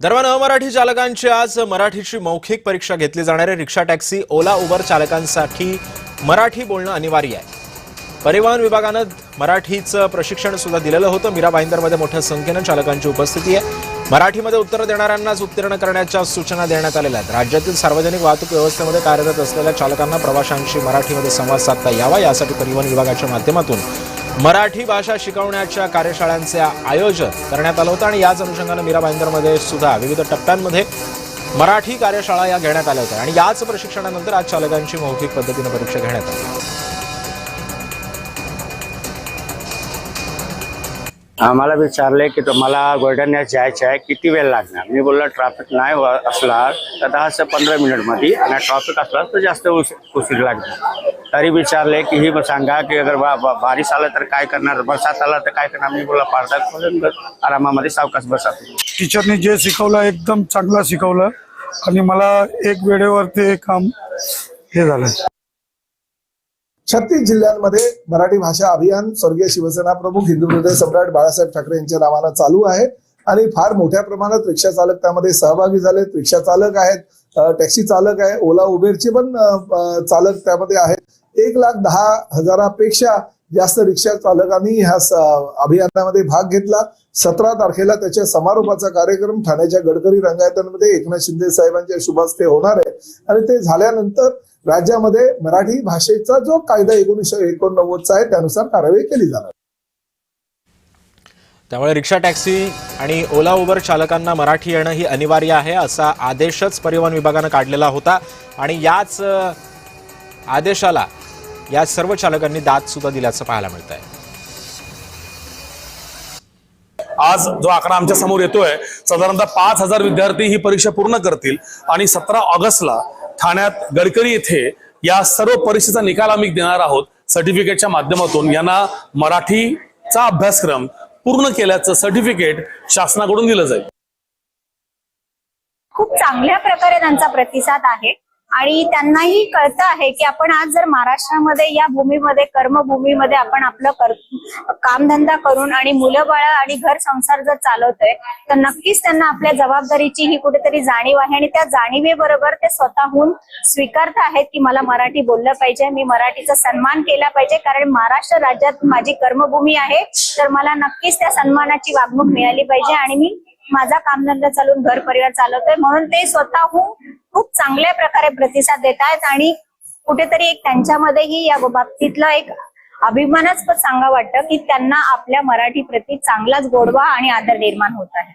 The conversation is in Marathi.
दरम्यान अमराठी चालकांची आज मराठीची मौखिक परीक्षा घेतली जाणार आहे। रिक्षा, टॅक्सी, ओला, उबर चालकांसाठी मराठी बोलणं अनिवार्य आहे। परिवहन विभागानं मराठीचं प्रशिक्षण सुद्धा दिलेलं होतं। मीरा भाईंदरमध्ये मोठ्या संख्येनं चालकांची उपस्थिती आहे। मराठीमध्ये उत्तर देणाऱ्यांनाच उत्तीर्ण करण्याच्या सूचना देण्यात आलेल्या आहेत। राज्यातील सार्वजनिक वाहतूक व्यवस्थेमध्ये कार्यरत असलेल्या चालकांना प्रवाशांशी मराठीमध्ये संवाद साधता यावा यासाठी परिवहन विभागाच्या माध्यमातून मराठी भाषा शिकवण्याच्या कार्यशाळांचे आयोजन करण्यात आलं होतं आणि याच अनुषंगाने मीरा भाईंदरमध्ये सुद्धा विविध टप्प्यांमध्ये मराठी कार्यशाळा या घेण्यात आल्या होत्या आणि याच प्रशिक्षणानंतर आज चालकांची मौखिक पद्धतीने परीक्षा घेण्यात आली। आम्हाला विचारले की तुम्हाला गोल्डन जायचं आहे, किती वेळ लागणार। मी बोललो ट्रॅफिक नाही असला तर 10 ते 15 मिनिटमध्ये आणि ट्रॅफिक असला तर जास्त उशीर लागणार। तरी विचारले की ही सांगा की अगर बारिश आलं तर काय करणार, बरसात आला तर काय करणार। मी बोलला पारदर्शक आरामामध्ये सावकाश बसा। टीचरने जे शिकवलं एकदम चांगलं शिकवलं आणि मला एक वेळेवर ते काम हे झालं। 36 जिल्ह्यांमध्ये मराठी भाषा अभियान स्वर्गीय शिवसेना प्रमुख हिंदू हृदय सम्राट बाळासाहेब ठाकरे यांच्या नावानं चालू आहे आणि फार मोठ्या प्रमाणात रिक्षा चालक त्यामध्ये सहभागी झालेत। रिक्षा चालक आहेत, टॅक्सी चालक आहे, ओला उबेरचे पण चालक त्यामध्ये आहेत। 1,10,000 पेक्षा जास्त रिक्षा चालकांनी ह्या अभियानामध्ये भाग घेतला। 17 तारखेला त्याच्या समारोपाचा कार्यक्रम ठाण्याच्या गडकरी रंगायतमध्ये एकनाथ शिंदे साहेबांच्या शुभ हस्ते होणार आहे आणि ते झाल्यानंतर राज्यामध्ये मराठी भाषेचा जो कायदा 1989चा आहे त्यानुसार कारवाई केली जाणार। त्यामुळे रिक्षा, टॅक्सी आणि ओला उबर चालकांना मराठी येणं ही अनिवार्य आहे असा आदेशच परिवहन विभागानं काढलेला होता आणि याच आदेशाला या सर्व चालकांनी दाद सुद्धा दिल्याचं पाहायला मिळत आहे। आज जो आकडा आमच्या समोर येतोय साधारणतः 5,000 विद्यार्थी ही परीक्षा पूर्ण करतील आणि 17 ऑगस्टला ठाण्यात गडकरी येथे या सर्व परीक्षेचा निकाल आम्ही देणार आहोत। सर्टिफिकेटच्या माध्यमातून यांना मराठीचा अभ्यासक्रम पूर्ण केल्याचं सर्टिफिकेट शासनाकडून दिलं जाईल। खूप चांगल्या प्रकारे त्यांचा प्रतिसाद आहे आणि त्यांनाही कळतं आहे की आपण आज जर महाराष्ट्रामध्ये या भूमीमध्ये कर्मभूमीमध्ये आपण आपलं कामधंदा करून आणि मुलं बाळ आणि घर संसार जर चालवतोय तर नक्कीच त्यांना आपल्या जबाबदारीची ही कुठेतरी जाणीव आहे आणि त्या जाणीवेबरोबर ते स्वतःहून स्वीकारत आहेत की मला मराठी बोललं पाहिजे, मी मराठीचा सन्मान केला पाहिजे कारण महाराष्ट्र राज्यात माझी कर्मभूमी आहे तर मला नक्कीच त्या सन्मानाची वागणूक मिळाली पाहिजे आणि मी माझा कामधंदा चालून घर परिवार चालवतोय म्हणून ते स्वतःहून खूप चांगल्या प्रकारे प्रतिसाद देत आहेत आणि कुठेतरी एक त्यांच्यामध्येही या बाबतीतलं एक अभिमानास्पद सांगा वाटतं की त्यांना आपल्या मराठी प्रती चांगलाच गोडवा आणि आदर निर्माण होत आहे।